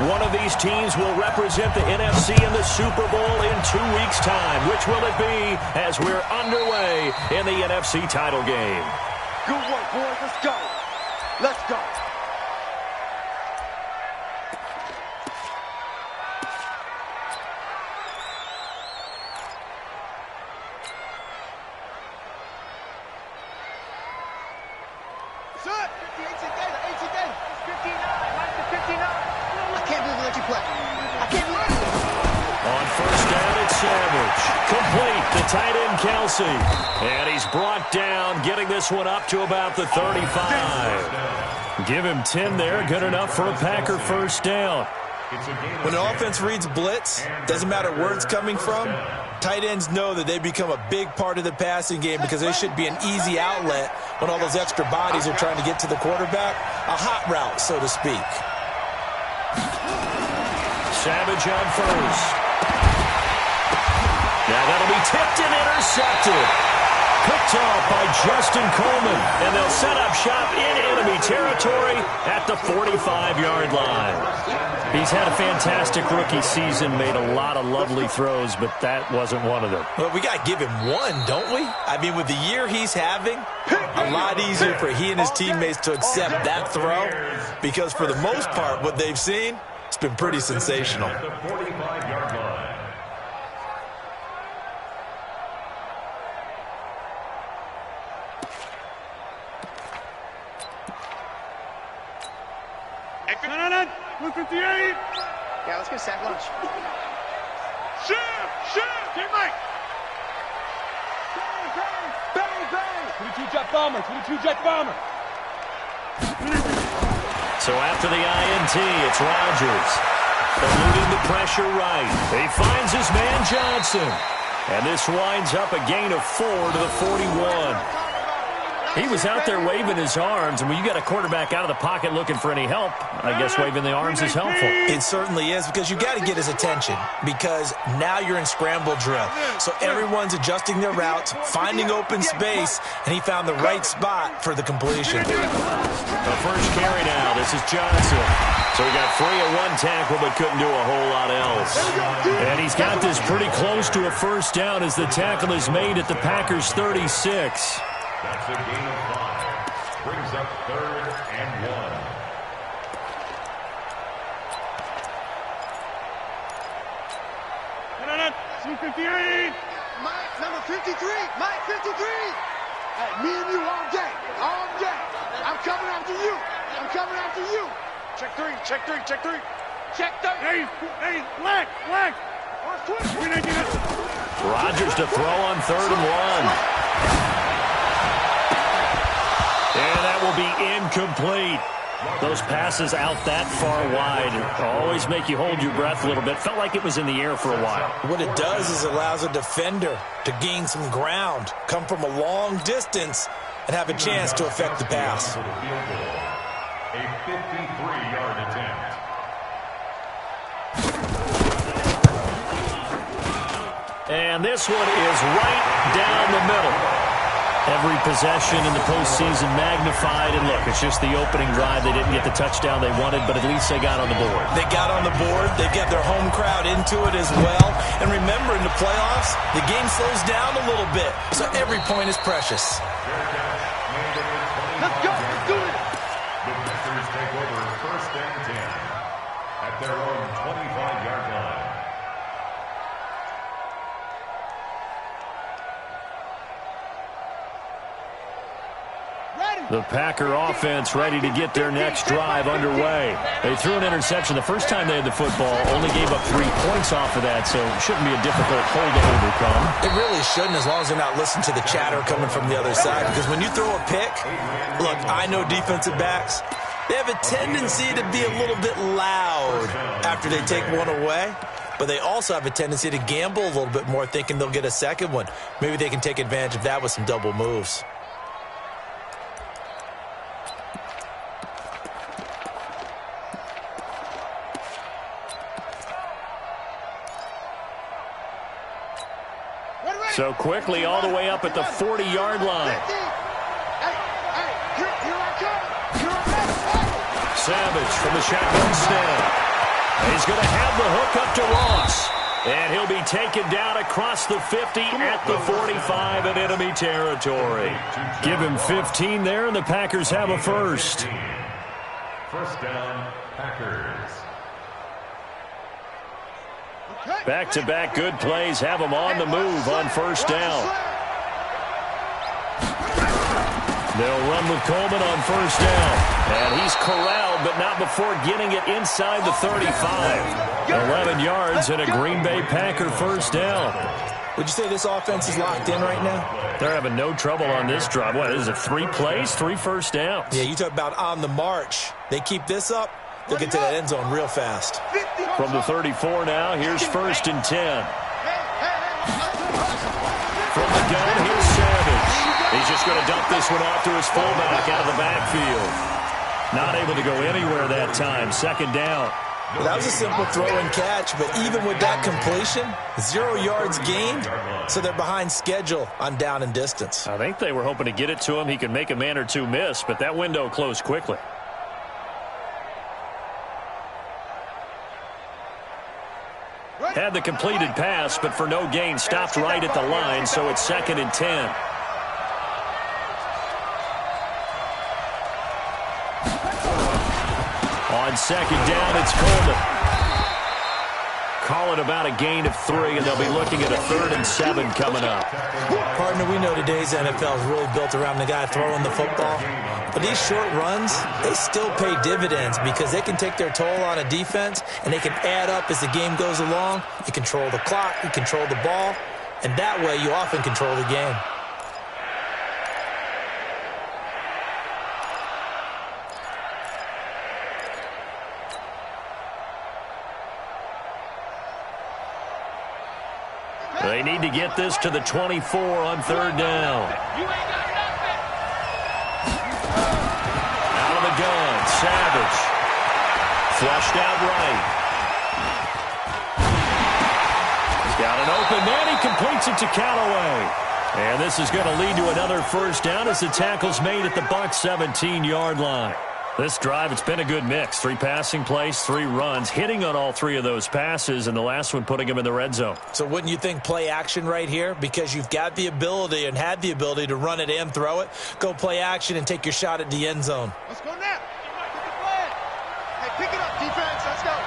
One of these teams will represent the NFC in the Super Bowl in 2 weeks' time. Which will it be as we're underway in the NFC title game? Good work, boys. Let's go. Let's go. And he's brought down, getting this one up to about the 35. Give him 10 there, good enough for a Packer first down. When an offense reads blitz, doesn't matter where it's coming from, tight ends know that they become a big part of the passing game because they should be an easy outlet when all those extra bodies are trying to get to the quarterback. A hot route, so to speak. Savage on first. Now that'll be tipped and intercepted. Picked off by Justin Coleman. And they'll set up shop in enemy territory at the 45-yard line. He's had a fantastic rookie season, made a lot of lovely throws, but that wasn't one of them. Well, we got to give him one, don't we? I mean, with the year he's having, a lot easier for he and his teammates to accept that throw because for the most part, what they've seen, it's been pretty sensational. Yeah, let's get sack lunch. Shoot! Get Mike! Bang! 22 jet bomber! So after the INT, it's Rodgers. Eluding the pressure right. He finds his man Johnson. And this winds up a gain of 4 to the 41. He was out there waving his arms, and when you got a quarterback out of the pocket looking for any help, I guess waving the arms is helpful. It certainly is, because you got to get his attention, because now you're in scramble drill. So everyone's adjusting their routes, finding open space, and he found the right spot for the completion. The first carry now. This is Johnson. So he got free of one tackle, but couldn't do a whole lot else. And he's got this pretty close to a first down as the tackle is made at the Packers' 36. That's a gain of 5. Brings up 3rd and 1. Mike, number 53. Mike, 53. Hey, me and you all day. All day. I'm coming after you. Check 3. Check 3. Hey, black. Rodgers to throw on 3rd and 1. And that will be incomplete. Those passes out that far wide always make you hold your breath a little bit. Felt like it was in the air for a while. What it does is it allows a defender to gain some ground, come from a long distance, and have a chance to affect the pass. A 53-yard attempt. And this one is right down the middle. Every possession in the postseason magnified. And look, it's just the opening drive. They didn't get the touchdown they wanted, but at least they got on the board. They got on the board. They get their home crowd into it as well. And remember, in the playoffs, the game slows down a little bit. So every point is precious. Let's go. Let's do it. The Packers take over 1st and 10 at their own 25-yard line. The Packer offense ready to get their next drive underway. They threw an interception the first time they had the football, only gave up 3 points off of that, so it shouldn't be a difficult hole to overcome. It really shouldn't, as long as they're not listening to the chatter coming from the other side, because when you throw a pick, look, I know defensive backs, they have a tendency to be a little bit loud after they take one away, but they also have a tendency to gamble a little bit more, thinking they'll get a second one. Maybe they can take advantage of that with some double moves. So quickly all the way up at the 40-yard line. Here I come. Savage from the shotgun snap. He's going to have the hook up to Ross. And he'll be taken down across the 50 at the 45 in enemy territory. Give him 15 there, and the Packers have a first. First down, Packers. Back-to-back good plays have him on the move on first down. They'll run with Coleman on first down. And he's corralled, but not before getting it inside the 35. 11 yards and a Green Bay Packer first down. Would you say this offense is locked in right now? They're having no trouble on this drive. What is it, 3 plays, 3 first downs? Yeah, you talk about on the march. They keep this up, they'll get to that end zone real fast. From the 34 now, here's first and 10. From the gun, here's Savage. He's just going to dump this one off to his fullback out of the backfield. Not able to go anywhere that time. Second down. Well, that was a simple throw and catch, but even with that completion, 0 yards gained, so they're behind schedule on down and distance. I think they were hoping to get it to him. He could make a man or two miss, but that window closed quickly. Had the completed pass, but for no gain, stopped right at the line, so it's second and 10. On second down, it's Coleman. Call it about a gain of 3, and they'll be looking at a 3rd and 7 coming up. Partner, we know today's NFL is really built around the guy throwing the football. But these short runs, they still pay dividends because they can take their toll on a defense, and they can add up as the game goes along. You control the clock, you control the ball, and that way you often control the game. They need to get this to the 24 on 3rd down. Out of the gun, Savage. Flushed out right. He's got an open man. He completes it to Callaway. And this is going to lead to another first down as the tackle's made at the Bucs 17-yard line. This drive, it's been a good mix. 3 passing plays, 3 runs, hitting on all 3 of those passes, and the last one putting him in the red zone. So wouldn't you think play action right here? Because you've got the ability and had the ability to run it and throw it. Go play action and take your shot at the end zone. Let's go now. Get the flag. Hey, pick it up, defense. Let's go.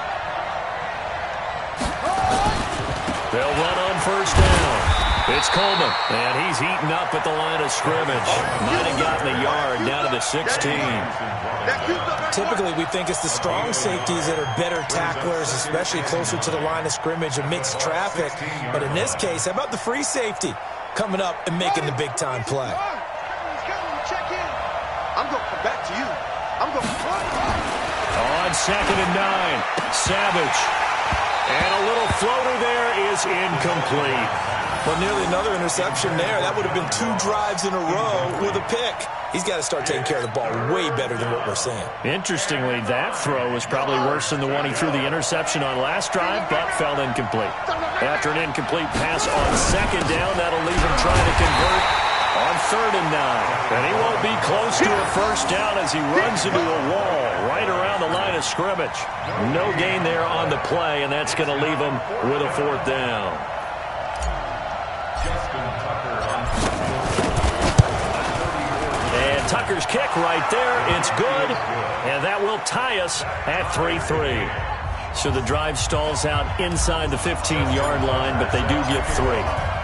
They'll run on first down. It's Coleman, and he's eaten up at the line of scrimmage. Might have gotten a yard down to the 16. Typically, we think it's the strong safeties that are better tacklers, especially closer to the line of scrimmage amidst traffic. But in this case, how about the free safety coming up and making the big-time play? I'm going to come back to you. I'm going to On second and 9, Savage. And a little floater there is incomplete. Well, nearly another interception there. That would have been 2 drives in a row with a pick. He's got to start taking care of the ball way better than what we're seeing. Interestingly, that throw was probably worse than the one he threw the interception on last drive, but fell incomplete. After an incomplete pass on second down, that'll leave him trying to convert on 3rd and 9. And he won't be close to a first down as he runs into a wall right around the line of scrimmage. No gain there on the play, and that's going to leave him with a 4th down. And Tucker's kick right there. It's good, and that will tie us at 3-3. So the drive stalls out inside the 15-yard line, but they do get 3.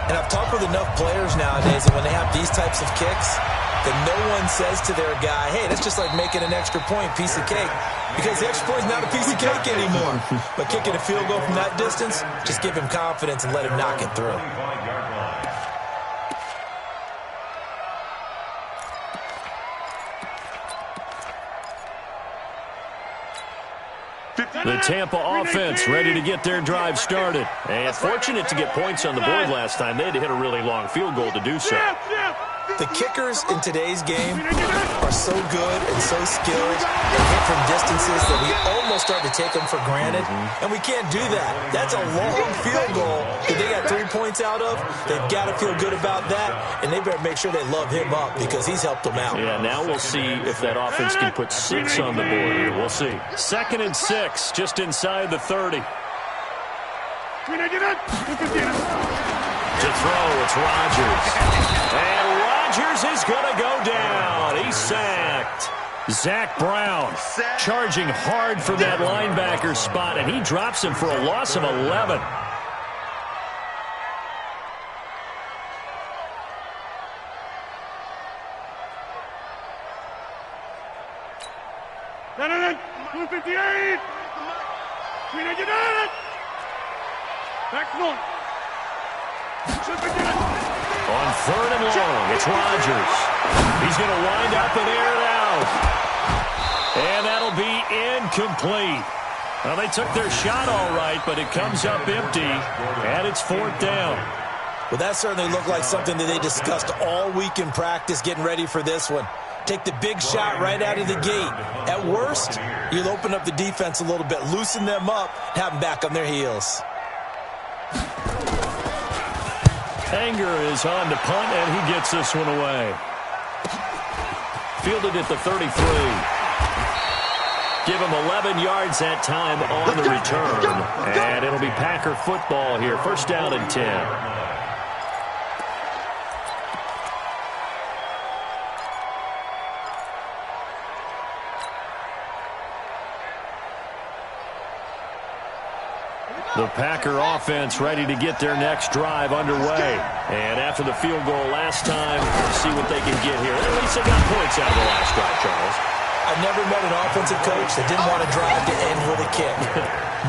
And I've talked with enough players nowadays that when they have these types of kicks, that no one says to their guy, hey, that's just like making an extra point, piece of cake. Because the extra point is not a piece of cake anymore. But kicking a field goal from that distance, just give him confidence and let him knock it through. The Tampa offense ready to get their drive started. And fortunate to get points on the board last time. They had to hit a really long field goal to do so. The kickers in today's game are are so good and so skilled and hit from distances that we almost start to take them for granted, and we can't do that. That's a long field goal that they got 3 points out of. They've got to feel good about that, and they better make sure they love him up because he's helped them out. Yeah, now we'll see if that offense can put 6 on the board here. We'll see. 2nd and 6, just inside the 30. To throw, it's Rodgers. And Rodgers is going to go down. He's sacked. Zach Brown charging hard for that linebacker spot, and he drops him for a loss of 11. On 3rd and long, it's Rodgers. He's going to wind up and air it out. And that'll be incomplete. Well, they took their shot all right, but it comes up empty, and it's 4th down. Well, that certainly looked like something that they discussed all week in practice getting ready for this one. Take the big shot right out of the gate. At worst, you'll open up the defense a little bit, loosen them up, have them back on their heels. Hanger is on to punt, and he gets this one away. Fielded at the 33. Give him 11 yards that time on the return. And it'll be Packer football here. 1st down and 10. The Packer offense ready to get their next drive underway. And after the field goal last time, see what they can get here. At least they got points out of the last drive, Charles. I've never met an offensive coach that didn't want to drive to end with a kick.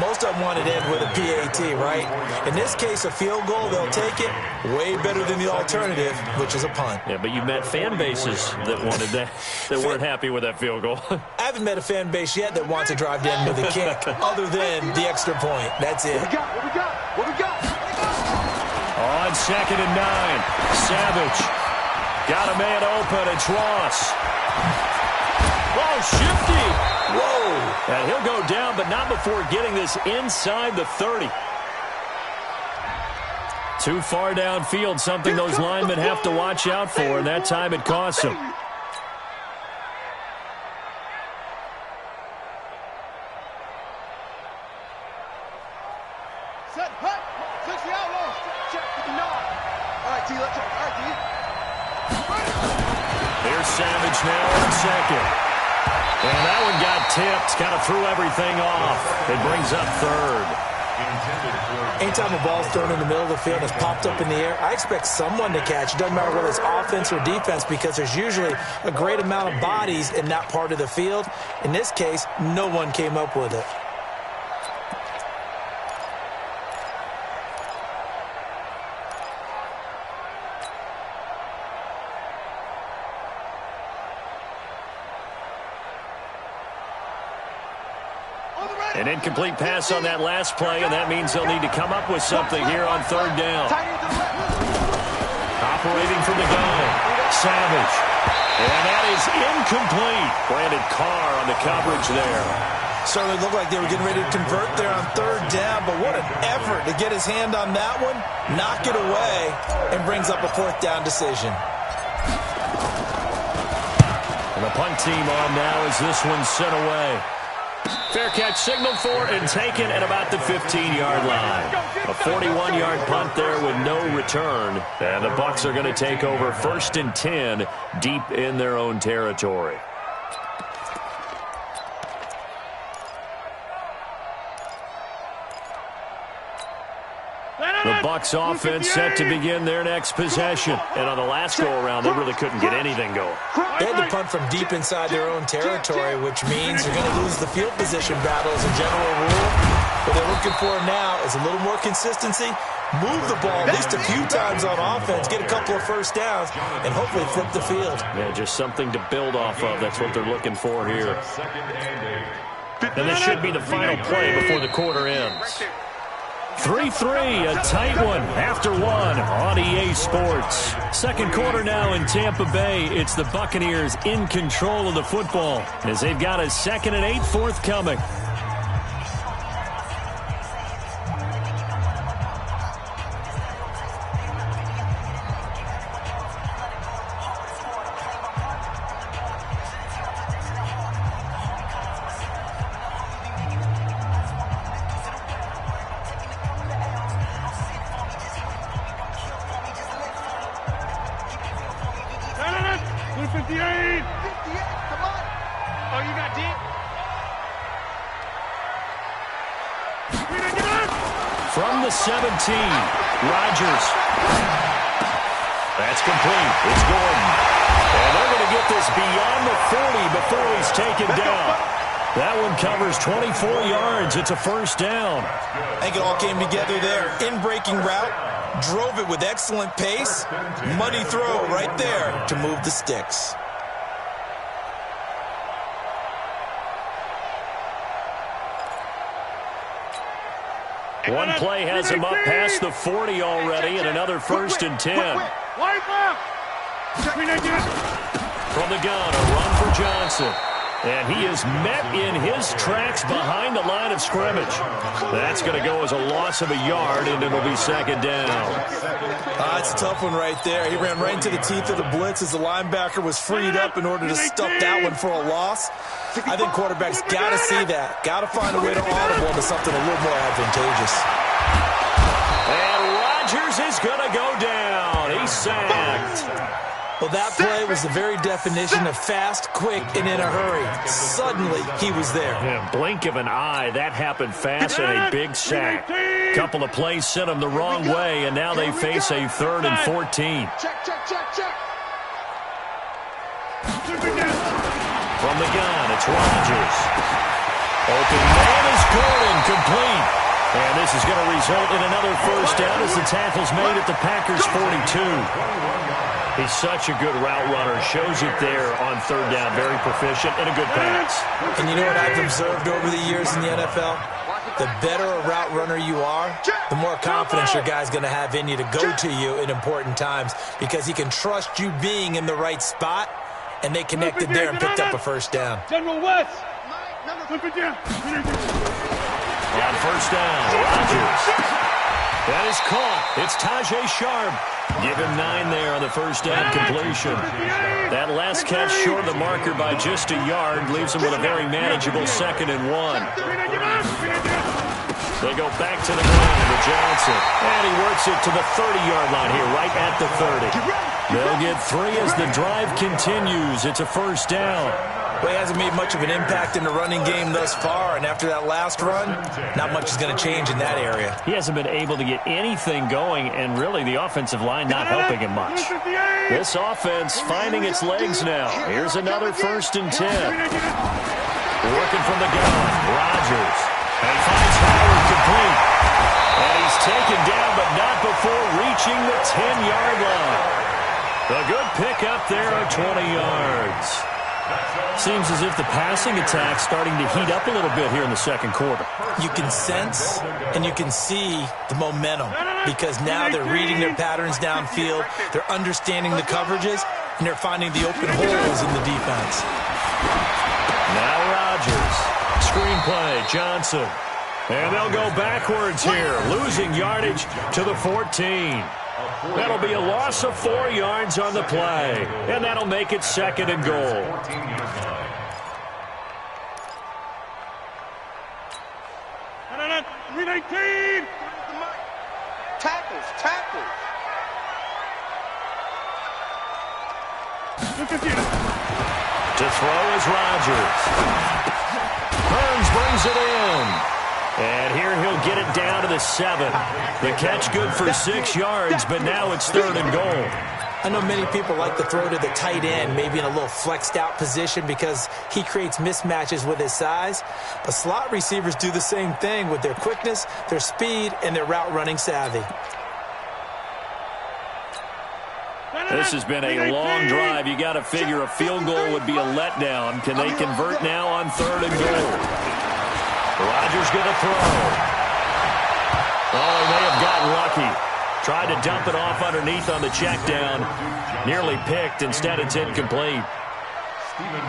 Most of them wanted to end with a PAT, right? In this case, a field goal, they'll take it. Way better than the alternative, which is a punt. Yeah, but you've met fan bases that wanted that, that weren't happy with that field goal. I haven't met a fan base yet that wants to drive to end with a kick, other than the extra point. That's it. What we got? On 2nd and 9, Savage got a man open. It's Ross. Oh, shifty. Whoa. And he'll go down, but not before getting this inside the 30. Too far downfield, something those linemen have to watch out for, and that time it costs them. Set, hut, 60 outlaws. Check the nod. All right, T, let's check. All right, T. Here's Savage now on 2nd. And that one got tipped, kind of threw everything off. It brings up 3rd. Anytime a ball's thrown in the middle of the field and it's popped up in the air, I expect someone to catch. It doesn't matter whether it's offense or defense because there's usually a great amount of bodies in that part of the field. In this case, no one came up with it. An incomplete pass on that last play, and that means they'll need to come up with something here on 3rd down. Operating from the gun, Savage. And that is incomplete. Brandon Carr on the coverage there. Certainly looked like they were getting ready to convert there on 3rd down, but what an effort to get his hand on that one, knock it away, and brings up a 4th down decision. And the punt team on now as this one's sent away. Fair catch signaled for and taken at about the 15-yard line. A 41-yard punt there with no return. And the Bucs are going to take over 1st and 10 deep in their own territory. The Bucs offense set to begin their next possession. And on the last go-around, they really couldn't get anything going. They had to punt from deep inside their own territory, which means they're going to lose the field position battle as a general rule. What they're looking for now is a little more consistency, move the ball at least a few times on offense, get a couple of 1st downs, and hopefully flip the field. Yeah, just something to build off of. That's what they're looking for here. And this should be the final play before the quarter ends. 3-3, a tight one after one on EA Sports. Second quarter now in Tampa Bay. It's the Buccaneers in control of the football as they've got a 2nd and 8 forthcoming. From the 17, Rodgers. That's complete. It's Gordon. And they're going to get this beyond the 40 before he's taken down. That one covers 24 yards. It's a first down. I think it all came together there. In-breaking route, drove it with excellent pace. Money throw right there to move the sticks. One play has him up past the 40 already, and another 1st and 10. From the gun, a run for Johnson. And he is met in his tracks behind the line of scrimmage. That's going to go as a loss of a yard, and it'll be 2nd down. It's a tough one right there. He ran right into the teeth of the blitz as the linebacker was freed up in order to stuff that one for a loss. I think quarterbacks got to see that. Got to find a way to audible into something a little more advantageous. And Rodgers is going to go down. He's sacked. Well, that play was the very definition of fast, quick, and in a hurry. Suddenly, he was there. Yeah, blink of an eye, that happened fast, and a big sack. Couple of plays sent them the wrong way, and now they face a 3rd and 14. Check. From the gun, it's Rodgers. Open man is Gordon, complete. And this is going to result in another first down as the tackle's made at the Packers' 42. He's such a good route runner. Shows it there on 3rd down. Very proficient and a good pass. And you know what I've observed over the years in the NFL? The better a route runner you are, the more confidence your guy's going to have in you to go to you in important times because he can trust you being in the right spot, and they connected there and picked up a first down. General West. On first down, Rodgers. That is caught. It's Tajay Sharp. Give him 9 there on the first down completion. That last catch short of the marker by just a yard leaves him with a very manageable 2nd and 1. They go back to the ground with Johnson. And he works it to the 30-yard line here, right at the 30. They'll get 3 as the drive continues. It's a first down. Well, he hasn't made much of an impact in the running game thus far, and after that last run, not much is going to change in that area. He hasn't been able to get anything going, and really the offensive line not helping him much. This offense finding its legs now. Here's another 1st and 10. Working from the gun, Rodgers. And he finds Howard complete. And he's taken down, but not before reaching the 10-yard line. A good pickup there at 20 yards. Seems as if the passing attack's starting to heat up a little bit here in the second quarter. You can sense and you can see the momentum because now they're reading their patterns downfield, they're understanding the coverages, and they're finding the open holes in the defense. Now Rodgers. Screenplay, Johnson. And they'll go backwards here, losing yardage to the 14. That'll be a loss of 4 yards on the play, and that'll make it 2nd and goal. Tackles. To throw is Rodgers. Burns brings it in. And here he'll get it down to the 7. The catch good for 6 yards, but now it's 3rd and goal. I know many people like to throw to the tight end, maybe in a little flexed out position because he creates mismatches with his size. But slot receivers do the same thing with their quickness, their speed, and their route running savvy. This has been a long drive. You got to figure a field goal would be a letdown. Can they convert now on 3rd and goal? Rodgers going to throw. Oh, he may have gotten lucky. Tried to dump it off underneath on the check down. Nearly picked. Instead, it's incomplete.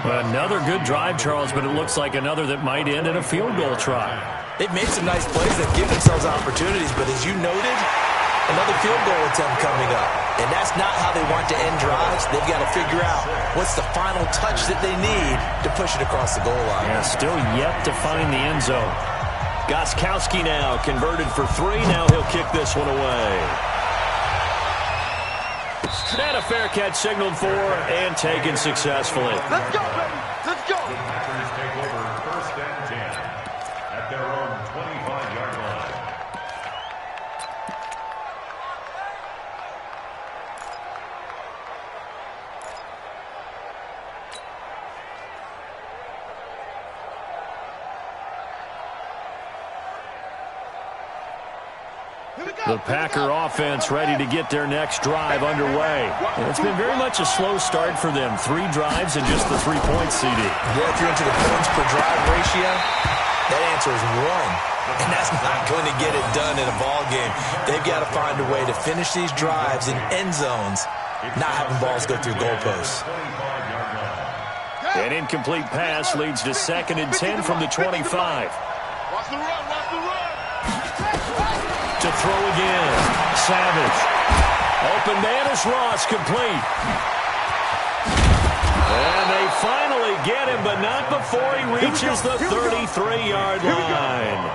Another good drive, Charles, but it looks like another that might end in a field goal try. They've made some nice plays that give themselves opportunities, but as you noted, another field goal attempt coming up. And that's not how they want to end drives. They've got to figure out what's the final touch that they need to push it across the goal line. Yeah, still yet to find the end zone. Gostkowski now converted for 3. Now he'll kick this one away. And a fair catch signaled for and taken successfully. Let's go, baby. Let's go. The Packers take over 1st and 10 at their own 25-yard line. The Packer offense ready to get their next drive underway. And it's been very much a slow start for them. 3 drives and just the 3 points, CD. Yeah, if you're into the points per drive ratio, that answer is 1. And that's not going to get it done in a ball game. They've got to find a way to finish these drives in end zones, not having balls go through goalposts. An incomplete pass leads to 2nd and 10 from the 25. Watch the run. Watch the run. To throw again. Savage. Open man is Ross, complete. And they finally get him, but not before he reaches the 33-yard line.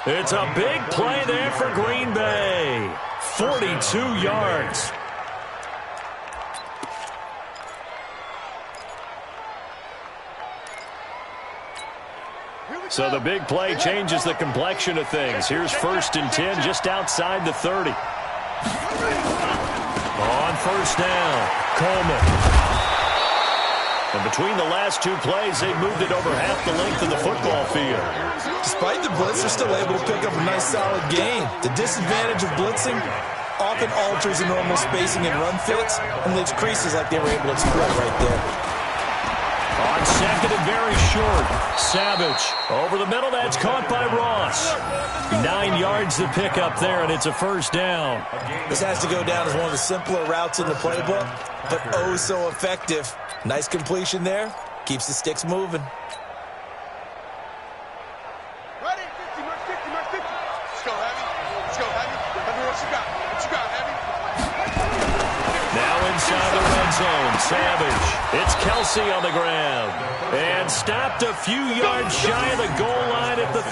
It's a big play there for Green Bay. 42 yards. So the big play changes the complexion of things. Here's 1st and 10 just outside the 30. On 1st down, Coleman. And between the last 2 plays, they've moved it over half the length of the football field. Despite the blitz, they're still able to pick up a nice solid gain. The disadvantage of blitzing often alters the normal spacing and run fits and leaves creases like they were able to exploit right there. On 2nd and very short, Savage over the middle. That's caught by Ross. 9 yards to pick up there, and it's a 1st down. This has to go down as one of the simpler routes in the playbook, but oh so effective. Nice completion there. Keeps the sticks moving. Ready? 50, mark 50, mark 50. Let's go, Heavy. Let's go, Heavy. Heavy, what you got? What you got, Heavy? Now inside the red zone, Savage. It's Kelsey on the ground. And stopped a few yards shy of the goal line at the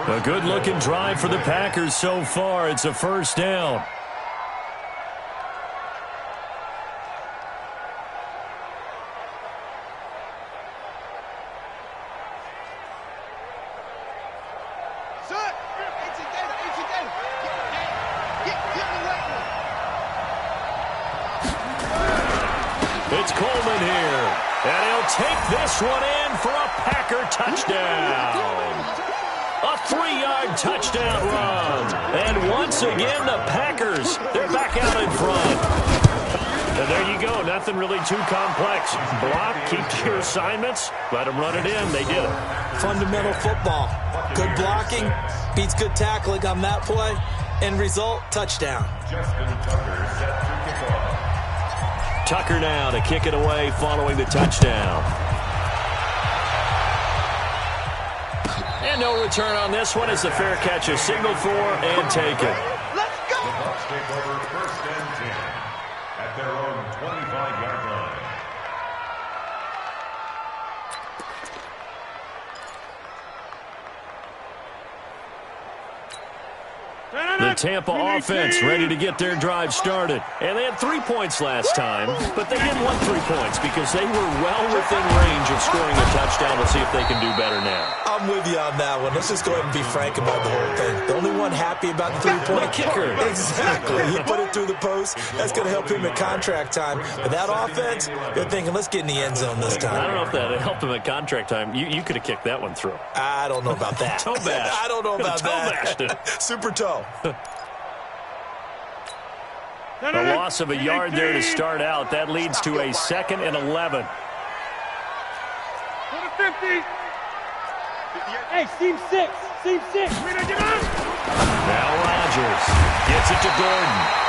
3. A good-looking drive for the Packers so far. It's a 1st down. Son, 18 data. Get the right one. It's Coleman here. And he'll take this one in for a Packer touchdown. A 3-yard touchdown run. And once again, the Packers, they're back out in front. And there you go. Nothing really too complex. Block, keep to your assignments, let them run it in. They did it. Fundamental football. Good blocking beats good tackling on that play. End result, touchdown. Tucker now to kick it away following the touchdown. And no return on this one as the fair catch is signaled for and taken. Let's go. The Bucs take over 1st and 10 at their own 25-yard line. The Tampa offense ready to get their drive started. And they had 3 points last time, but they didn't want 3 points because they were well within range of scoring a touchdown. We'll see if they can do better now. I'm with you on that one. Let's just go ahead and be frank about the whole thing. The only one happy about the 3-point kicker. Exactly. He put it through the post. That's going to help him at contract time. But that offense, they're thinking, let's get in the end zone this time. I don't know if that helped him at contract time. You could have kicked that one through. I don't know about that. Toe bash. I don't know about Toe bashed that. it. Super toe. A loss of a yard there to start out. That leads to a 2nd and 11. Go to 50. Hey, seam 6. Seam 6. Now Rodgers gets it to Gordon.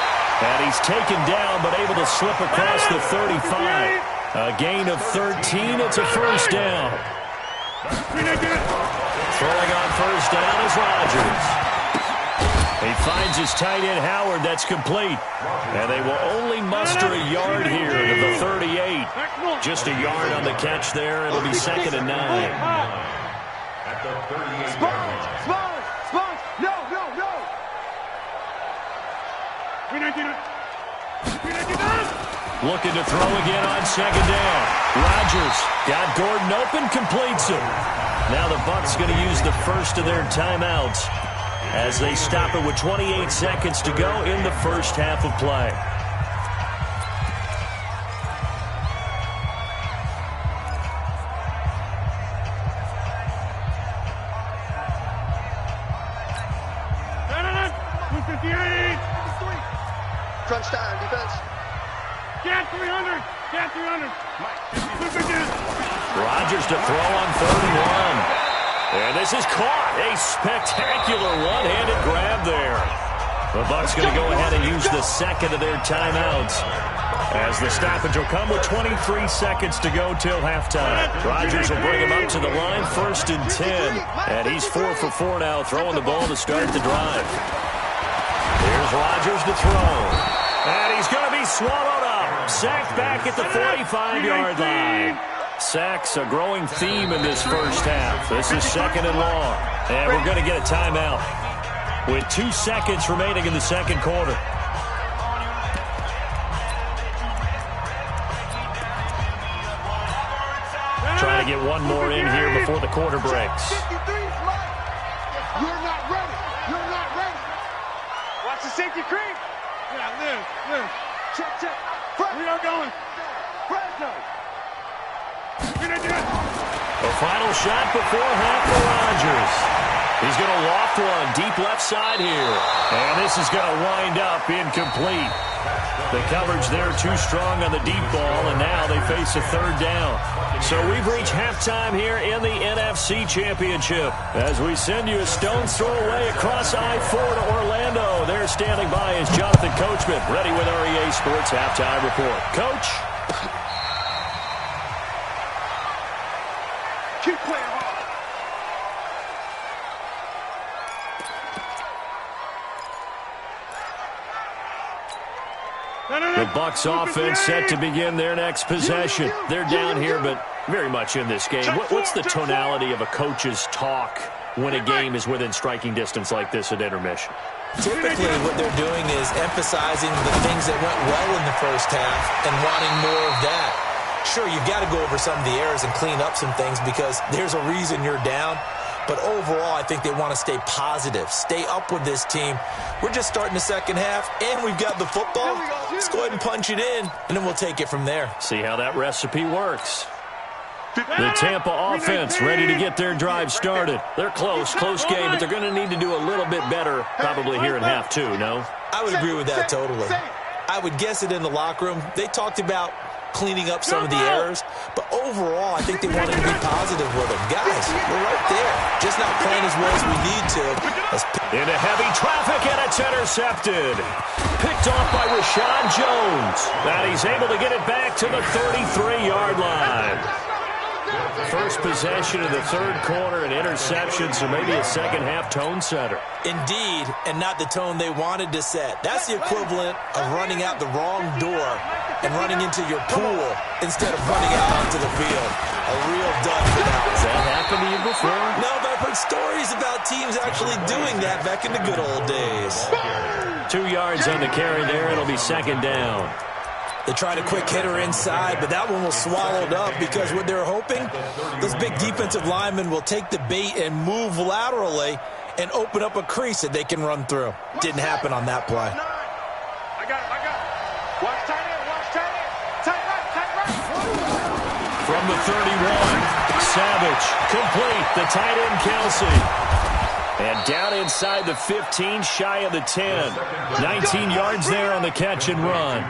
And he's taken down, but able to slip across the 35. A gain of 13. It's a first down. Throwing on first down is Rodgers. He finds his tight end, Howard. That's complete. And they will only muster a yard here to the 38. Just a yard on the catch there. It'll be 2nd and 9. At the 38-yard line. Sponge! No! Looking to throw again on 2nd down. Rodgers got Gordon open, completes it. Now the Bucs going to use the first of their timeouts as they stop it with 28 seconds to go in the first half of play. Crunch time, defense. Get 300. Rodgers to throw on 3rd and 1. And this is caught. A spectacular one-handed grab there. The Bucs going to go ahead and use the second of their timeouts as the stoppage will come with 23 seconds to go till halftime. Rodgers will bring him up to the line, 1st and 10. And he's 4 for 4 now, throwing the ball to start the drive. Here's Rodgers to throw. And he's going to be swallowed up. Sacked back at the 45-yard line. Sacks a growing theme in this first half. This is 2nd and long. And we're going to get a timeout with 2 seconds remaining in the second quarter. Trying to get one more in here before the quarter breaks. You're not ready. Watch the safety creep. Yeah, live. Check. We are going. Fresno. The final shot before half for Rodgers. He's going to loft one deep left side here. And this is going to wind up incomplete. The coverage there too strong on the deep ball, and now they face a 3rd down. So we've reached halftime here in the NFC Championship as we send you a stone's throw away across I-4 to Orlando. There standing by is Jonathan Coachman, ready with our EA Sports Halftime Report. Coach? Keep playing hard. The Bucs offense set to begin their next possession. They're down here, but very much in this game. What's the tonality of a coach's talk when a game is within striking distance like this at intermission? Typically, what they're doing is emphasizing the things that went well in the first half and wanting more of that. Sure, you've got to go over some of the errors and clean up some things because there's a reason you're down. But overall, I think they want to stay positive, stay up with this team. We're just starting the second half, and we've got the football. Let's go ahead and punch it in, and then we'll take it from there. See how that recipe works. The Tampa offense ready to get their drive started. They're close game, but they're going to need to do a little bit better probably here in half 2, no? I would agree with that totally. I would guess it in the locker room. They talked about cleaning up some of the errors, but overall, I think they wanted to be positive with them. Guys, we're right there, just not playing as well as we need to. Into heavy traffic, and it's intercepted. Picked off by Rashad Jones. And he's able to get it back to the 33-yard line. First possession of the third quarter, an interception, so maybe a second-half tone setter. Indeed, and not the tone they wanted to set. That's the equivalent of running out the wrong door and running into your pool instead of running out onto the field. A real dud for that. Has that happened to you before? No, but I've heard stories about teams actually doing that back in the good old days. 2 yards on the carry there. It'll be second down. They tried a quick hitter inside, but that one was swallowed up because what they're hoping, those big defensive linemen will take the bait and move laterally and open up a crease that they can run through. Didn't happen on that play. I got it. Watch tight end. Tight right. From the 31, Savage, complete, the tight end Kelsey. And down inside the 15, shy of the 10. 19 yards there on the catch and run.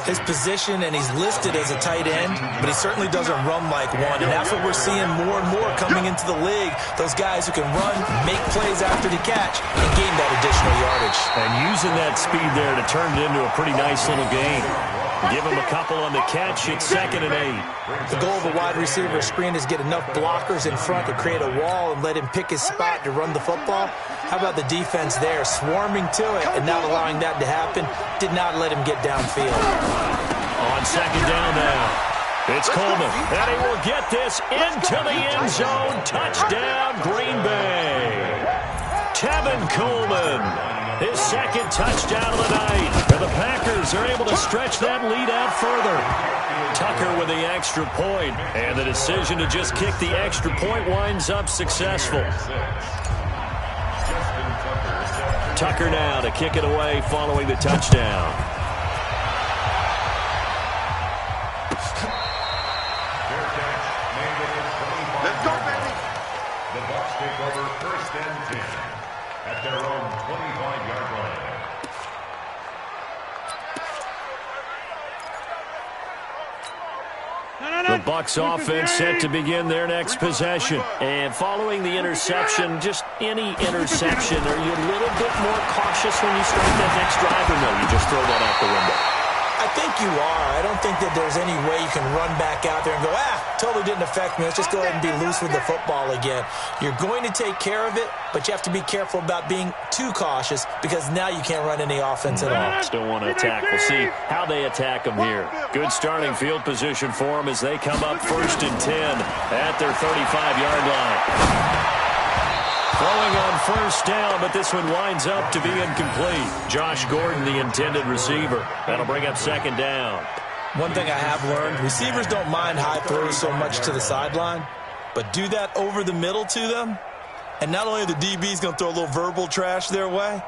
His position, and he's listed as a tight end, but he certainly doesn't run like one. And that's what we're seeing more and more coming into the league. Those guys who can run, make plays after the catch, and gain that additional yardage. And using that speed there to turn it into a pretty nice little game. Give him a couple on the catch. It's 2nd and 8. The goal of a wide receiver screen is get enough blockers in front to create a wall and let him pick his spot to run the football. How about the defense there, swarming to it and not allowing that to happen? Did not let him get downfield. On 2nd down now. It's Coleman, and he will get this into the end zone. Touchdown, Green Bay. Tevin Coleman, his 2nd touchdown of the night. And the Packers are able to stretch that lead out further. Tucker with the extra point, and the decision to just kick the extra point winds up successful. Tucker now to kick it away following the touchdown. Let's go, baby. The Bucs take over 1st and 10 at their own 25-yard line. The Bucs offense set to begin their next possession. And following the interception, just any interception, are you a little bit more cautious when you start that next drive, or no, you just throw that out the window? I think you are. I don't think that there's any way you can run back out there and go, totally didn't affect me. Let's just go ahead and be loose with the football again. You're going to take care of it, but you have to be careful about being too cautious because now you can't run any offense at all. Still want to attack. We'll see how they attack them here. Good starting field position for them as they come up 1st and 10 at their 35-yard line. Throwing on 1st down, but this one winds up to be incomplete. Josh Gordon, the intended receiver. That'll bring up 2nd down. One thing I have learned, receivers don't mind high throws so much to the sideline, but do that over the middle to them, and not only are the DBs going to throw a little verbal trash their way,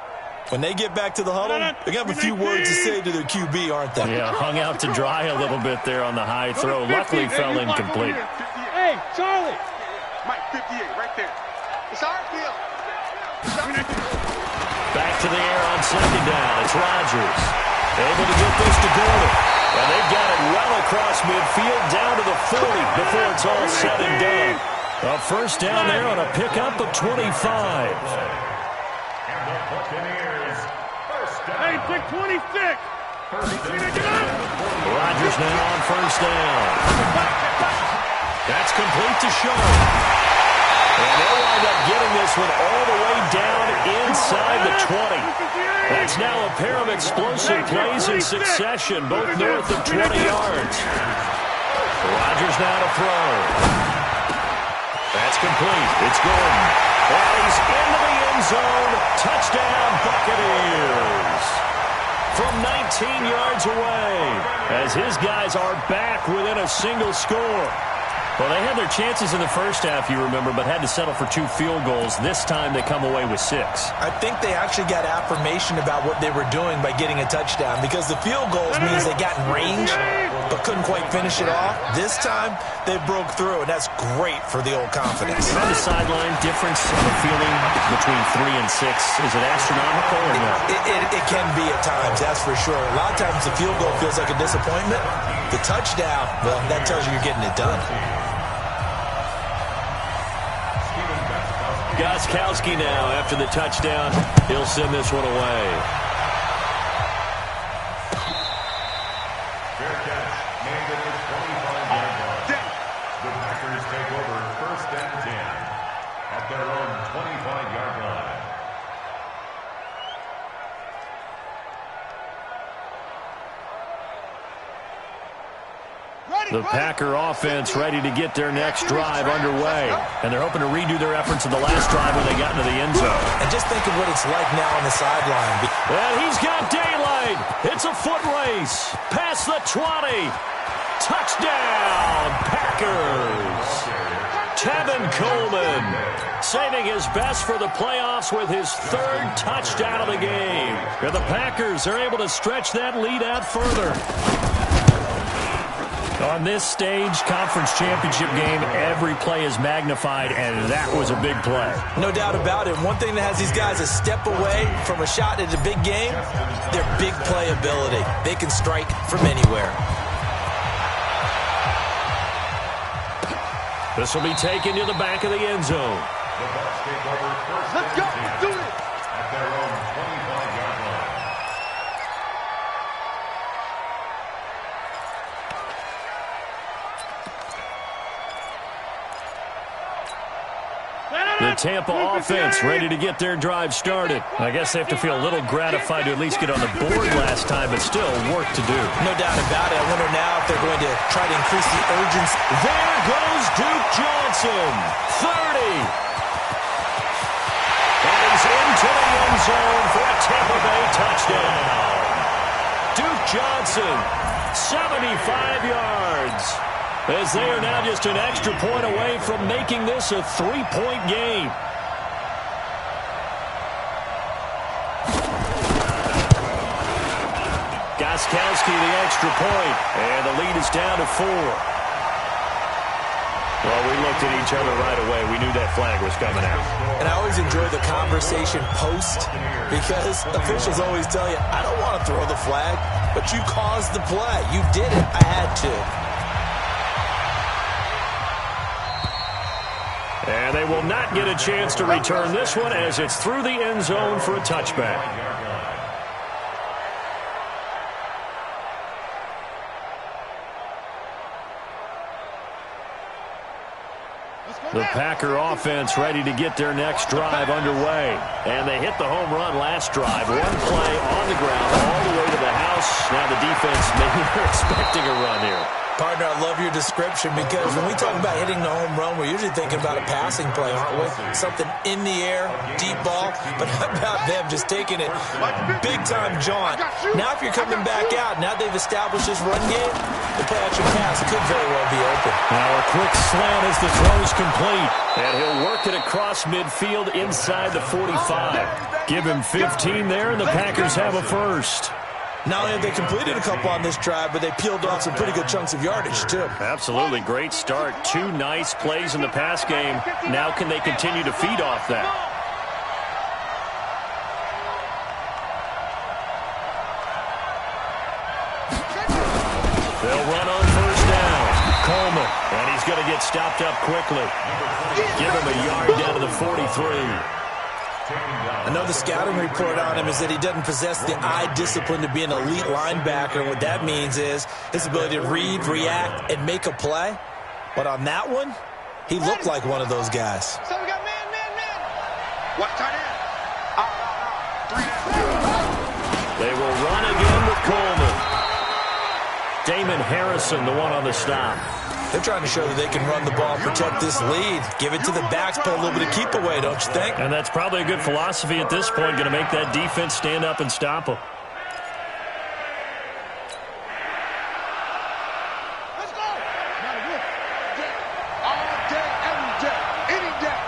when they get back to the huddle, they're going to have a few words to say to their QB, aren't they? Yeah, hung out to dry a little bit there on the high throw. Luckily fell incomplete. Hey, Charlie. Mike, 58, right there. It's our field. Back to the air on 2nd down. It's Rodgers. Able to get this to Gordon. And they've got it well across midfield down to the 40 before it's all said and done. A 1st down there on a pickup of 25. And the Buccaneers, 1st down. Hey, pick 26. Rodgers now on 1st down. That's complete to Shaw. And they'll wind up getting this one all the way down inside the 20. That's now a pair of explosive plays in succession, both north of 20 yards. Rodgers now to throw. That's complete. It's Gordon. And he's into the end zone. Touchdown, Buccaneers. From 19 yards away, as his guys are back within a single score. Well, they had their chances in the first half, you remember, but had to settle for 2 field goals. This time they come away with 6. I think they actually got affirmation about what they were doing by getting a touchdown because the field goals means they got in range but couldn't quite finish it off. This time, they broke through, and that's great for the old confidence. On the sideline, difference in the feeling between 3 and 6, is it astronomical or no? It can be at times, that's for sure. A lot of times the field goal feels like a disappointment. The touchdown, well, that tells you you're getting it done. Gostkowski now, after the touchdown, he'll send this one away. Fair catch made at the 25-yard line. The Packers take over 1st and 10 at their own 25-yard line. The Packer offense ready to get their next drive underway. And they're hoping to redo their efforts in the last drive when they got into the end zone. And just think of what it's like now on the sideline. And he's got daylight. It's a foot race. Past the 20. Touchdown, Packers. Tevin Coleman saving his best for the playoffs with his 3rd touchdown of the game. And the Packers are able to stretch that lead out further. On this stage, conference championship game, every play is magnified, and that was a big play. No doubt about it. One thing that has these guys a step away from a shot at a big game, their big play ability. They can strike from anywhere. This will be taken to the back of the end zone. Let's go. Let's do it. At their own 25-yard line. The Tampa offense ready to get their drive started. I guess they have to feel a little gratified to at least get on the board last time, but still work to do. No doubt about it. I wonder now if they're going to try to increase the urgency. There goes Duke Johnson, 30. And he's into the end zone for a Tampa Bay touchdown. Duke Johnson, 75 yards. As they are now just an extra point away from making this a 3-point game. Gostkowski the extra point, and the lead is down to 4. Well, we looked at each other right away. We knew that flag was coming out. And I always enjoy the conversation post because officials always tell you, I don't want to throw the flag, but you caused the play. You did it. I had to. And they will not get a chance to return this one as it's through the end zone for a touchback. The Packer offense ready to get their next drive underway. And they hit the home run last drive. One play on the ground all the way to the house. Now the defense maybe they're expecting a run here. Partner, I love your description because when we talk about hitting the home run, we're usually thinking about a passing play, aren't we? Something in the air, deep ball. But how about them just taking it big-time jaunt? Now if you're coming back out, now they've established this run game, the play-action pass could very well be open. Now a quick slant as the throw's complete. And he'll work it across midfield inside the 45. Give him 15 there, and the Packers have a first. Not only have they completed a couple on this drive, but they peeled off some pretty good chunks of yardage, too. Absolutely. Great start. 2 nice plays in the pass game. Now can they continue to feed off that? They'll run on first down. Coleman. And he's going to get stopped up quickly. Give him a yard down to the 43. I know the scouting report on him is that he doesn't possess the eye discipline to be an elite linebacker. And what that means is his ability to read, react, and make a play. But on that one, he looked like one of those guys. So we got man. Watch tight end. They will run again with Coleman. Damon Harrison, the one on the stop. They're trying to show that they can run the ball and protect this lead. Give it to the backs, put a little bit of keep away, don't you think? And that's probably a good philosophy at this point, going to make that defense stand up and stop them. Let's go. All day, every day, any day.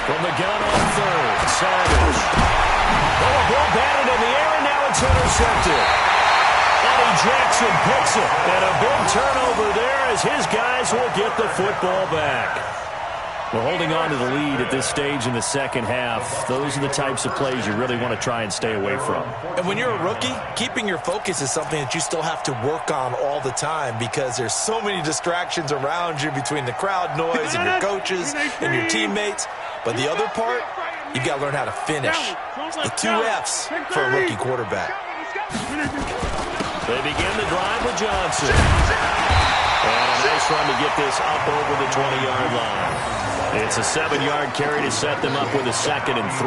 From the gun on third, Savage. Oh, a ball batted in the air, and now it's intercepted. Eddie Jackson picks it, and a big turnover there as his guys will get the football back. We're holding on to the lead at this stage in the second half. Those are the types of plays you really want to try and stay away from. And when you're a rookie, keeping your focus is something that you still have to work on all the time because there's so many distractions around you between the crowd noise and your coaches and your teammates. But the other part, you've got to learn how to finish. The 2 F's for a rookie quarterback. They begin the drive with Johnson. And a nice run to get this up over the 20-yard line. It's a 7-yard carry to set them up with a 2nd and 3.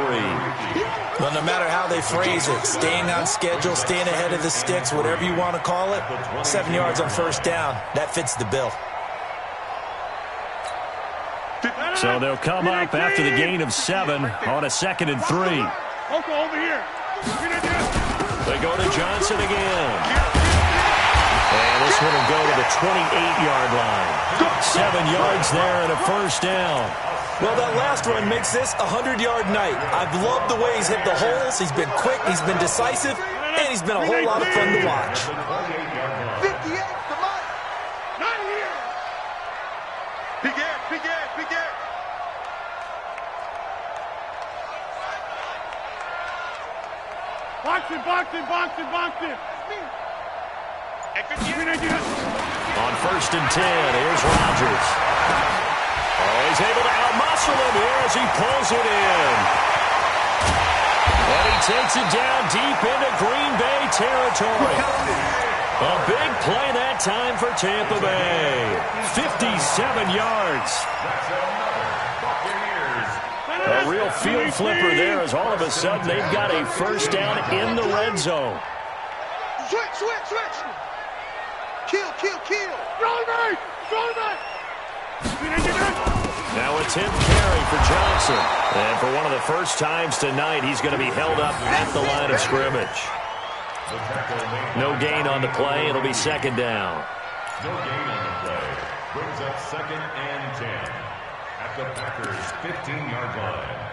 Well, no matter how they phrase it, staying on schedule, staying ahead of the sticks, whatever you want to call it, 7 yards on first down, that fits the bill. So they'll come up after the gain of 7 on a 2nd and 3. Okay, over here. They go to Johnson again. And this one will go to the 28-yard line. 7 yards there and a first down. Well, that last run makes this a 100-yard night. I've loved the way he's hit the holes. He's been quick, he's been decisive, and he's been a whole lot of fun to watch. 58 for my Begin. Box him. On 1st and 10, here's Rodgers. Oh, he's able to outmuscle him here as he pulls it in. And he takes it down deep into Green Bay territory. A big play that time for Tampa Bay. 57 yards. A real field flipper there as all of a sudden they've got a first down in the red zone. Switch. Kill. Now a 10th carry for Johnson. And for one of the first times tonight, he's going to be held up at the line of scrimmage. No gain on the play. It'll be second down. No gain on the play. Brings up 2nd and 10 at the Packers' 15-yard line.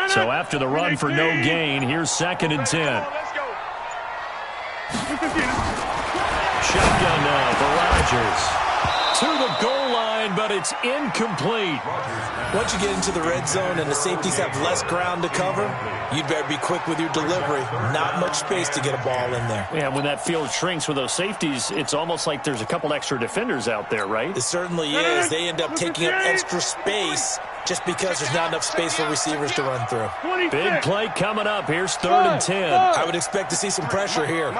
So after the run for no gain, here's 2nd and 10. Shotgun now for Rodgers. To the goal line, but it's incomplete. Once you get into the red zone and the safeties have less ground to cover, you'd better be quick with your delivery. Not much space to get a ball in there. Yeah, when that field shrinks with those safeties, it's almost like there's a couple extra defenders out there, right? It certainly is. They end up taking up extra space just because there's not enough space for receivers to run through. Big play coming up. Here's 3rd and 10. I would expect to see some pressure here.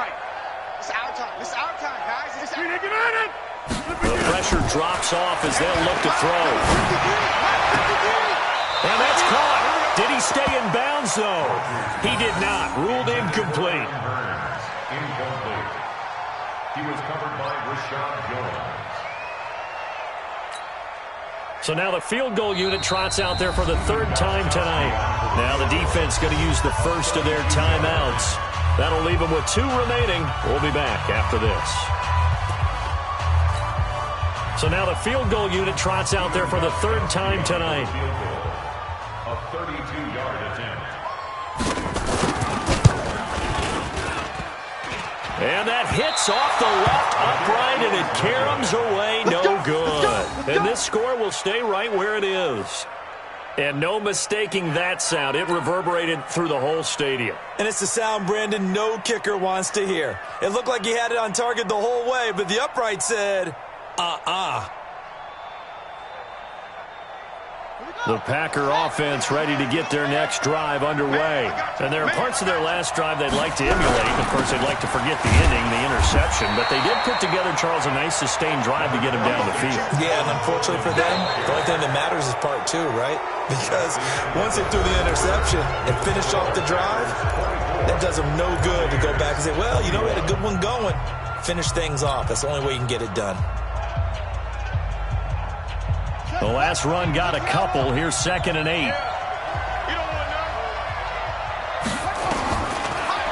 It's our time, guys. The pressure drops off as they'll look to throw. And that's caught. Did he stay in bounds, though? He did not. Ruled incomplete. Incomplete. He was covered by Rashad Jones. So now the field goal unit trots out there for the 3rd time tonight. Now the defense going to use the first of their timeouts. That'll leave them with 2 remaining. We'll be back after this. So now the field goal unit trots out there for the 3rd time tonight. A 32-yard attempt. And that hits off the left upright, and it caroms away. No good. And this score will stay right where it is. And no mistaking that sound. It reverberated through the whole stadium. And it's the sound, Brandon, no kicker wants to hear. It looked like he had it on target the whole way, but the upright said, The Packer offense ready to get their next drive underway. And there are parts of their last drive they'd like to emulate. Of course, they'd like to forget the ending, the interception. But they did put together, Charles, a nice sustained drive to get him down the field. Yeah, and unfortunately for them, the only thing that matters is part 2, right? Because once they threw the interception and finished off the drive, that does them no good to go back and say, well, you know, we had a good one going. Finish things off. That's the only way you can get it done. The last run got a couple. Here's 2nd and 8.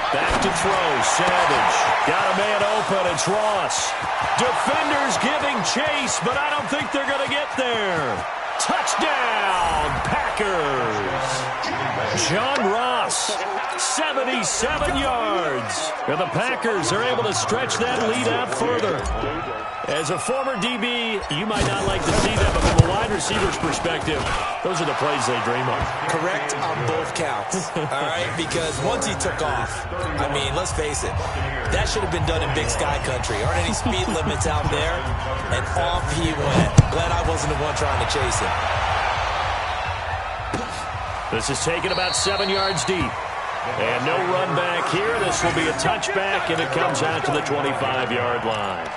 Back to throw. Savage. Got a man open. It's Ross. Defenders giving chase, but I don't think they're going to get there. Touchdown, Packers. John Ross, 77 yards. And the Packers are able to stretch that lead out further. As a former DB, you might not like to see that, but from a wide receiver's perspective, those are the plays they dream of. Correct on both counts, all right? Because once he took off, I mean, let's face it, that should have been done in Big Sky Country. Aren't any speed limits out there? And off he went. Glad I wasn't the one trying to chase him. This is taken about 7 yards deep. And no run back here. This will be a touchback, and it comes out to the 25-yard line.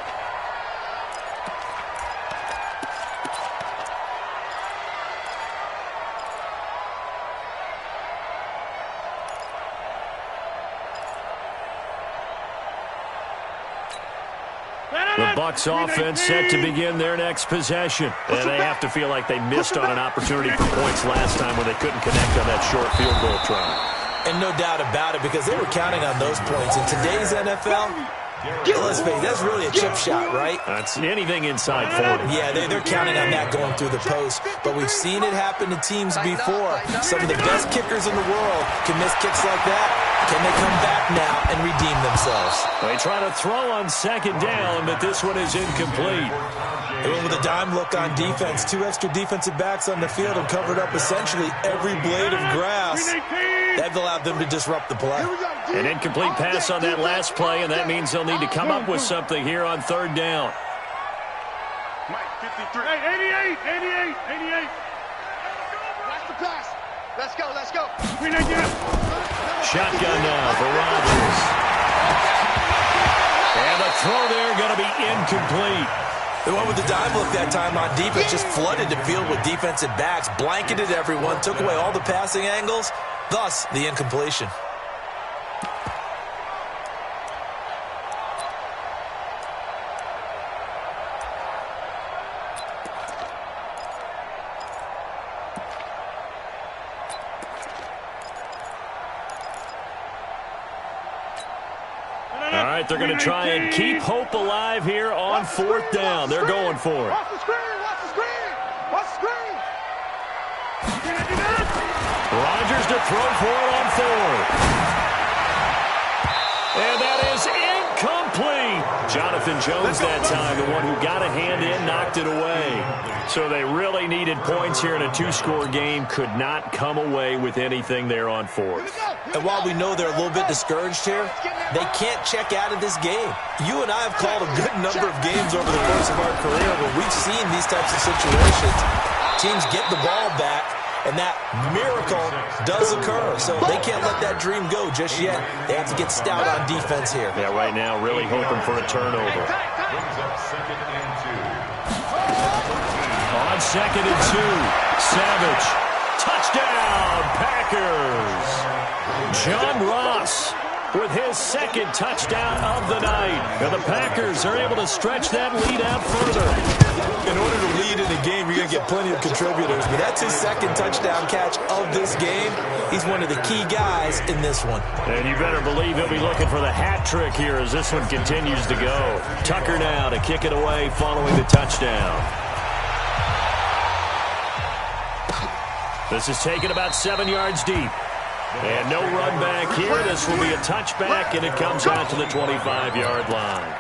The Bucs offense set to begin their next possession. And they have to feel like they missed on an opportunity for points last time when they couldn't connect on that short field goal try. And no doubt about it, because they were counting on those points. In today's NFL, let's face it, that's really a chip shot, right? That's anything inside 40. Yeah, they're counting on that going through the post. But we've seen it happen to teams before. Some of the best kickers in the world can miss kicks like that. Can they come back now and redeem themselves? They try to throw on second down, but this one is incomplete. They went with a dime look on defense. 2 extra defensive backs on the field and covered up essentially every blade of grass. That allowed them to disrupt the play. An incomplete pass on that last play, and that means they'll need to come up with something here on third down. Mike, 53. Hey, 88. Watch the pass. Let's go. Shotgun now for Rodgers. And the throw there going to be incomplete. They went with the dime look that time on defense, just flooded the field with defensive backs, blanketed everyone, took away all the passing angles, thus the incompletion. All right, they're going to try and keep hope alive here on fourth down. They're going for it. Watch the screen. Rodgers to throw for it on fourth. And that is incomplete. Jonathan Jones that time, the one who got a hand in, knocked it away. So they really needed points here in a 2-score game. Could not come away with anything there on fourth. And while we know they're a little bit discouraged here, they can't check out of this game. You and I have called a good number of games over the course of our career where we've seen these types of situations. Teams get the ball back, and that miracle does occur. So they can't let that dream go just yet. They have to get stout on defense here. Yeah, right now really hoping for a turnover. Brings up 2nd and 2. On 2nd and 2, Savage. Touchdown, Packers. John Ross with his 2nd touchdown of the night. And the Packers are able to stretch that lead out further. In order to lead in a game, you're going to get plenty of contributors. But that's his 2nd touchdown catch of this game. He's one of the key guys in this one. And you better believe he'll be looking for the hat trick here as this one continues to go. Tucker now to kick it away following the touchdown. This is taken about 7 yards deep. And no run back here. This will be a touchback, and it comes out to the 25-yard line.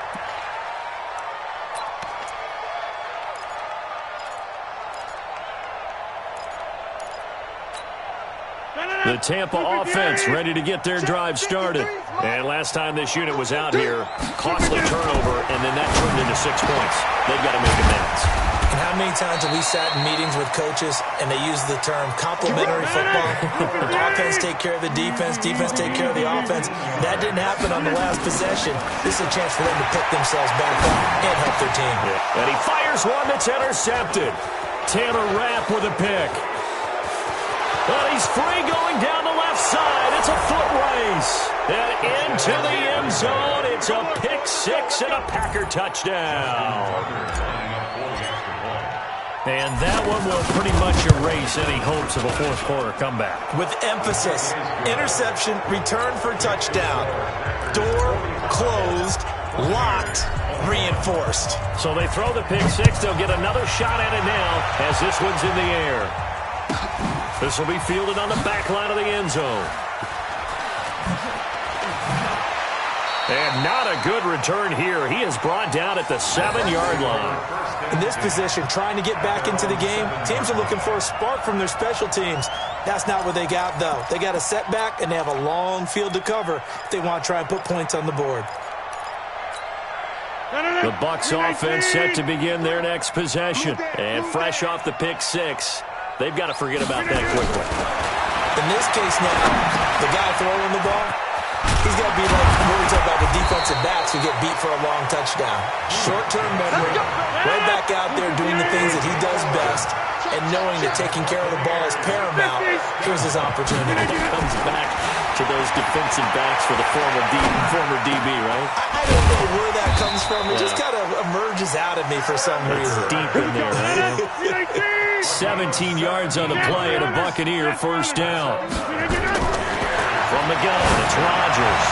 The Tampa offense ready to get their drive started. And last time this unit was out here, costly turnover, and then that turned into 6 points. They've got to make amends. And how many times have we sat in meetings with coaches and they use the term complementary football? Offense take care of the defense, defense take care of the offense. That didn't happen on the last possession. This is a chance for them to pick themselves back up and help their team. Yeah. And he fires one that's intercepted. Taylor Rapp with a pick. Well, he's free going down the left side. It's a foot race. And into the end zone. It's a pick 6 and a Packer touchdown. And that one will pretty much erase any hopes of a fourth quarter comeback. With emphasis, interception, return for touchdown. Door closed, locked, reinforced. So they throw the pick 6. They'll get another shot at it now as this one's in the air. This will be fielded on the back line of the end zone. And not a good return here. He is brought down at the 7-yard line. In this position, trying to get back into the game, teams are looking for a spark from their special teams. That's not what they got, though. They got a setback, and they have a long field to cover if they want to try and put points on the board. The Bucs offense set to begin their next possession. And fresh off the pick 6, they've got to forget about that quickly. In this case now, the guy throwing the ball, he's got to be like what we talk about with defensive backs who get beat for a long touchdown. Short-term memory, right back out there doing the things that he does best, and knowing that taking care of the ball is paramount. Here's his opportunity. He comes back to those defensive backs for the former DB, right? I don't know where that comes from. It just kind of emerges out of me for some reason. Deep in there, right? 17 yards on the play and a Buccaneer first down. the gun, it's Rodgers.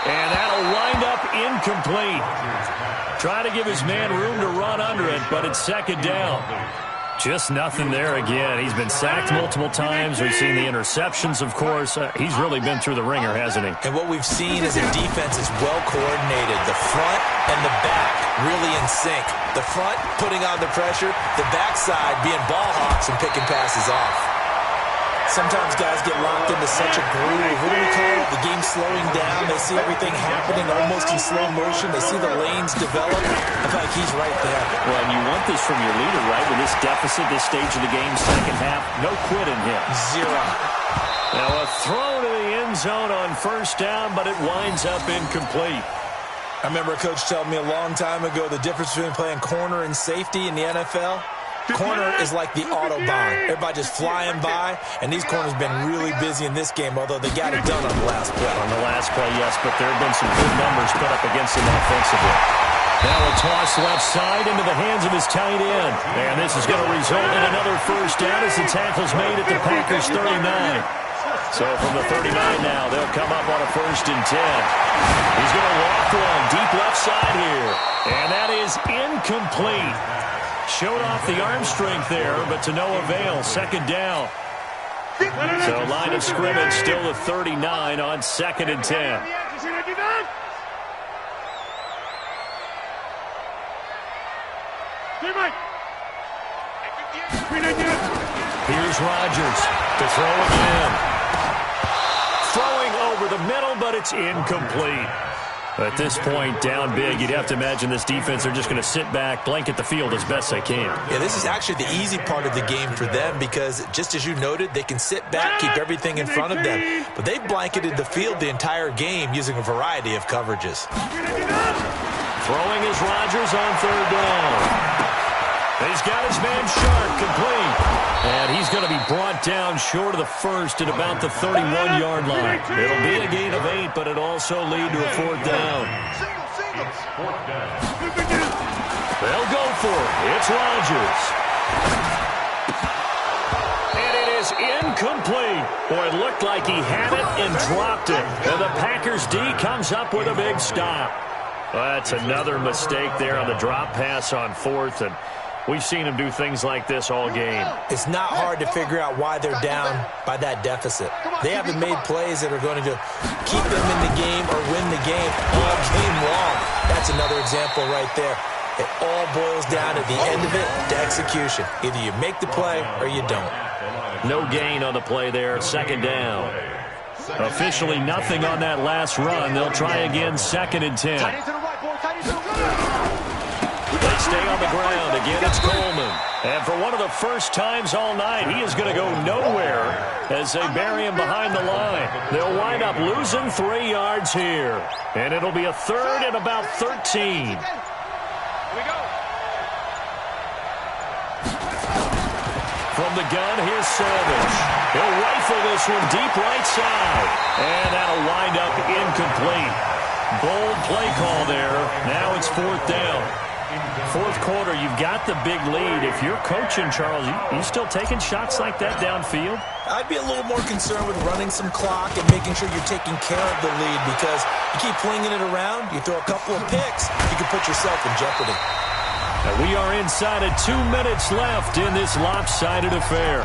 And that'll wind up incomplete. Trying to give his man room to run under it, but it's second down. Just nothing there again. He's been sacked multiple times. We've seen the interceptions, of course. He's really been through the ringer, hasn't he? And what we've seen is a defense is well coordinated. The front and the back really in sync. The front putting on the pressure, the backside being ball hawks and picking passes off. Sometimes guys get locked into such a groove. What do we call it? The game slowing down. They see everything happening almost in slow motion. They see the lanes develop. I feel like he's right there. Well, and you want this from your leader, right? With this deficit, this stage of the game, second half, no quit in him. Zero. Now a throw to the end zone on first down, but it winds up incomplete. I remember a coach telling me a long time ago the difference between playing corner and safety in the NFL. Corner is like the Autobahn. Everybody just flying by, and these corners have been really busy in this game, although they got it done on the last play. On the last play, yes, but there have been some good numbers put up against him offensively. Now a toss left side into the hands of his tight end. And this is going to result in another first down as the tackle's made at the Packers' 39. So from the 39 now, they'll come up on a 1st and 10. He's going to walk one deep left side here. And that is incomplete. Showed off the arm strength there, but to no avail. Second down. So line of scrimmage still the 39 on 2nd and 10. Here's Rodgers to throw again. Throwing over the middle, but it's incomplete. At this point, down big, you'd have to imagine this defense, they're just going to sit back, blanket the field as best they can. Yeah, this is actually the easy part of the game for them because, just as you noted, they can sit back, keep everything in front of them. But they blanketed the field the entire game using a variety of coverages. Throwing is Rodgers on 3rd down. He's got his man Sharp complete. And he's going to be brought down short of the 1st at about the 31-yard line. It'll be a gain of 8, but it'll also lead to a 4th down. They'll go for it. It's Rodgers. And it is incomplete. Boy, it looked like he had it and dropped it. And the Packers D comes up with a big stop. Well, that's another mistake there on the drop pass on 4th, and we've seen him do things like this all game. It's not hard to figure out why they're down by that deficit. They haven't made plays that are going to keep them in the game or win the game all game long. That's another example right there. It all boils down at the end of it to execution. Either you make the play or you don't. No gain on the play there, 2nd down. Officially nothing on that last run. They'll try again, 2nd and 10. They stay on the ground. Again, it's Coleman. And for one of the first times all night, he is going to go nowhere as they bury him behind the line. They'll wind up losing 3 yards here. And it'll be a 3rd and about 13. From the gun, here's Savage. He'll rifle this one deep right side. And that'll wind up incomplete. Bold play call there. Now it's 4th down. 4th quarter, you've got the big lead. If you're coaching, Charles, you still taking shots like that downfield? I'd be a little more concerned with running some clock and making sure you're taking care of the lead because you keep flinging it around, you throw a couple of picks, you can put yourself in jeopardy. And we are inside of 2 minutes left in this lopsided affair.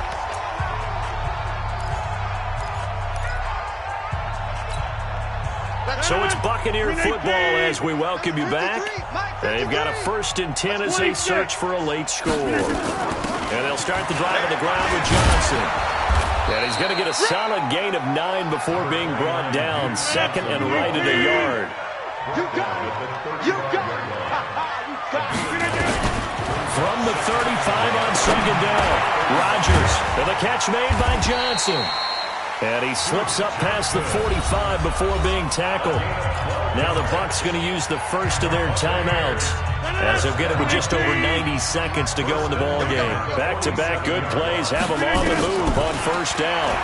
So it's Buccaneer football as we welcome you back. They've got a 1st and 10 as they search for a late score. And they'll start the drive on the ground with Johnson. And he's going to get a solid gain of 9 before being brought down. 2nd and right at a yard. From the 35 on 2nd down. Rodgers and the catch made by Johnson. And he slips up past the 45 before being tackled. Now the Bucs going to use the first of their timeouts as they'll get it with just over 90 seconds to go in the ball game. Back-to-back good plays have them on the move on 1st down.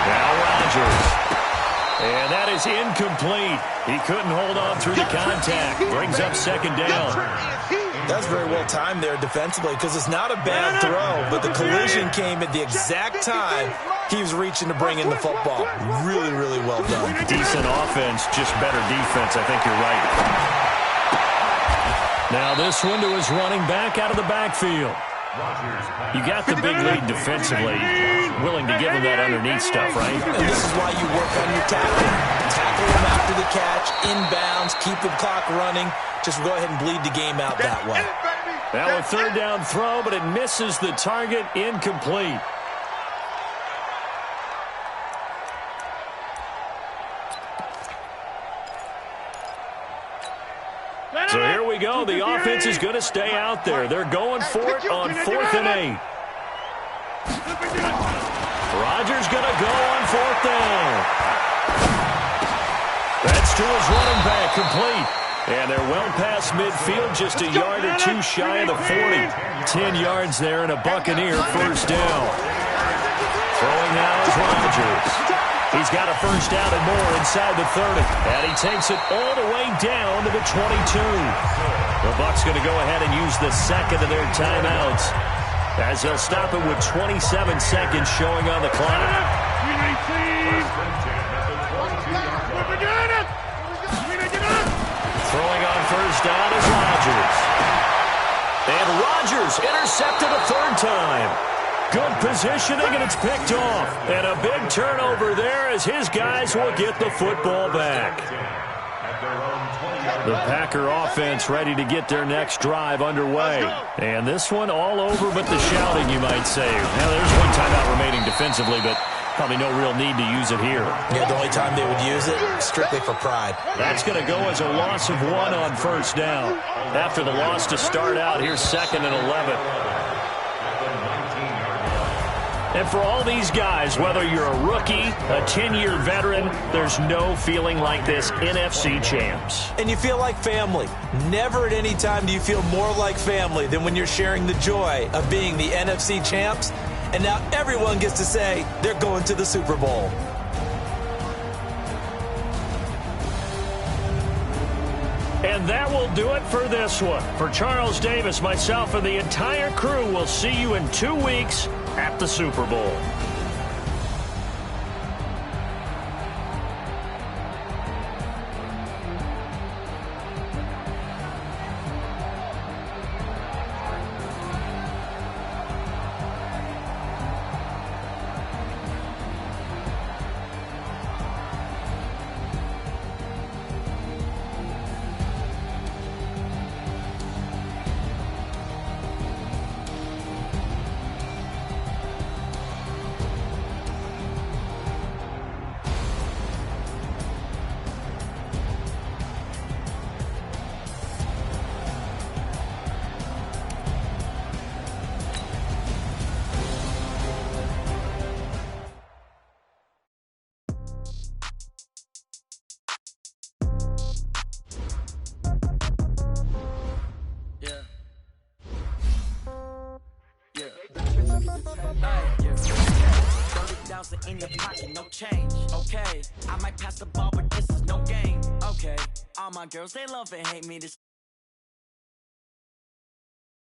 Now Rodgers. And that is incomplete. He couldn't hold on through the contact. Brings up 2nd down. That's very well timed there defensively because it's not a bad throw, but the collision came at the exact time He was reaching to bring in the football. Really, really well done. Decent offense, just better defense. I think you're right. Now this one to his running back out of the backfield. You got the big lead defensively. Willing to give him that underneath stuff, right? And this is why you work on your tackling. Tackle him after the catch, inbounds, keep the clock running. Just go ahead and bleed the game out that way. Now a third down throw, but it misses the target, incomplete. So here we go. The offense is going to stay out there. They're going for it on 4th and 8. Rodgers going to go on 4th down. That's to his running back, complete. And they're well past midfield, just a yard or two shy of the 40. 10 yards there and a Buccaneer first down. Throwing now is Rodgers. He's got a first down and more inside the 30. And he takes it all the way down to the 22. The Bucs going to go ahead and use the second of their timeouts, as they'll stop it with 27 seconds showing on the clock. Throwing on first down is Rodgers. And Rodgers intercepted a third time. Good positioning, and it's picked off. And a big turnover there as his guys will get the football back. The Packer offense ready to get their next drive underway. And this one all over but the shouting, you might say. Now, there's one timeout remaining defensively, but probably no real need to use it here. Yeah, the only time they would use it, strictly for pride. That's going to go as a loss of 1 on first down. After the loss to start out, here's 2nd and 11. And for all these guys, whether you're a rookie, a 10-year veteran, there's no feeling like this NFC champs. And you feel like family. Never at any time do you feel more like family than when you're sharing the joy of being the NFC champs. And now everyone gets to say they're going to the Super Bowl. And that will do it for this one. For Charles Davis, myself, and the entire crew, we'll see you in 2 weeks at the Super Bowl. In your pocket, no change. Okay, I might pass the ball, but this is no game. Okay, all my girls, they love and hate me. This